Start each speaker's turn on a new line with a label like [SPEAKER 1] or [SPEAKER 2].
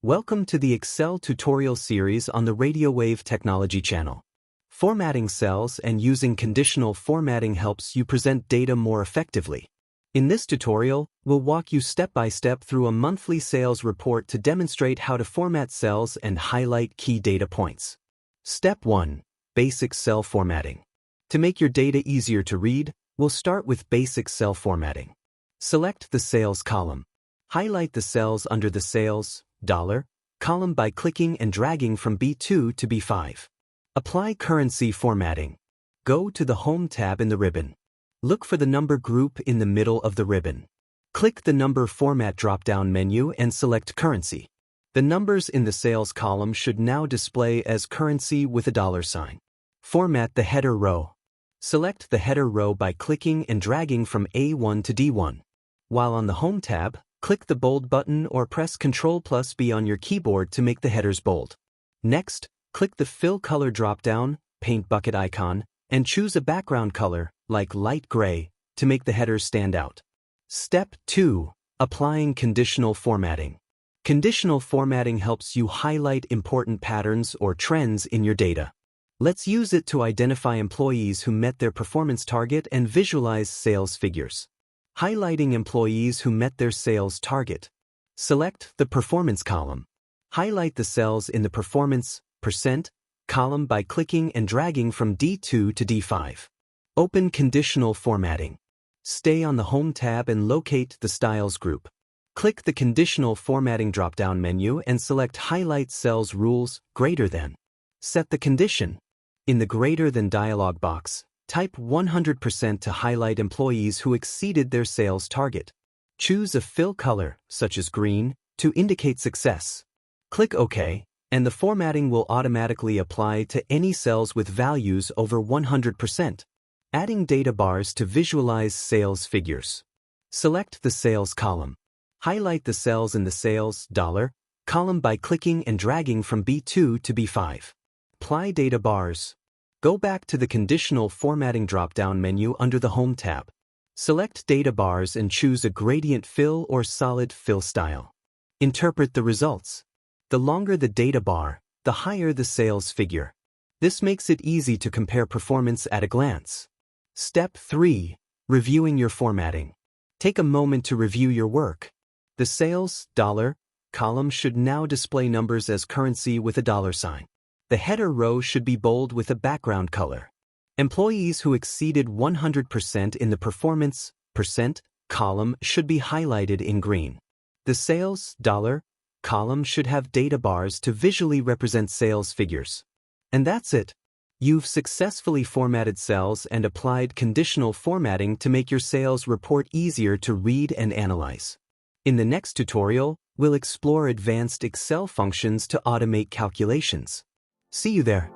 [SPEAKER 1] Welcome to the Excel tutorial series on the Radiowave Technology Channel. Formatting cells and using conditional formatting helps you present data more effectively. In this tutorial, we'll walk you step by step through a monthly sales report to demonstrate how to format cells and highlight key data points. Step 1. Basic cell formatting. To make your data easier to read, we'll start with basic cell formatting. Select the sales column. Highlight the cells under the sales column by clicking and dragging from B2 to B5. Apply currency formatting. Go to the Home tab in the ribbon. Look for the number group in the middle of the ribbon. Click the Number Format drop-down menu and select Currency. The numbers in the sales column should now display as currency with a $sign. Format the header row. Select the header row by clicking and dragging from A1 to D1. While on the Home tab, click the bold button or press Ctrl+B on your keyboard to make the headers bold. Next, click the Fill Color drop-down, paint bucket icon, and choose a background color, like light gray, to make the headers stand out. Step 2. Applying conditional formatting. Conditional formatting helps you highlight important patterns or trends in your data. Let's use it to identify employees who met their performance target and visualize sales figures. Highlighting employees who met their sales target. Select the Performance column. Highlight the cells in the Performance % column by clicking and dragging from D2 to D5. Open Conditional Formatting. Stay on the Home tab and locate the Styles group. Click the Conditional Formatting drop-down menu and select Highlight Cells Rules greater than. Set the condition. In the greater than dialog box, type 100% to highlight employees who exceeded their sales target. Choose a fill color, such as green, to indicate success. Click OK, and the formatting will automatically apply to any cells with values over 100%. Adding data bars to visualize sales figures. Select the Sales column. Highlight the cells in the Sales column by clicking and dragging from B2 to B5. Apply data bars. Go back to the Conditional Formatting drop-down menu under the Home tab. Select Data Bars and choose a gradient fill or solid fill style. Interpret the results. The longer the data bar, the higher the sales figure. This makes it easy to compare performance at a glance. Step 3. Reviewing your formatting. Take a moment to review your work. The Sales column should now display numbers as currency with a $sign. The header row should be bold with a background color. Employees who exceeded 100% in the Performance % column should be highlighted in green. The Sales column should have data bars to visually represent sales figures. And that's it. You've successfully formatted cells and applied conditional formatting to make your sales report easier to read and analyze. In the next tutorial, we'll explore advanced Excel functions to automate calculations. See you there.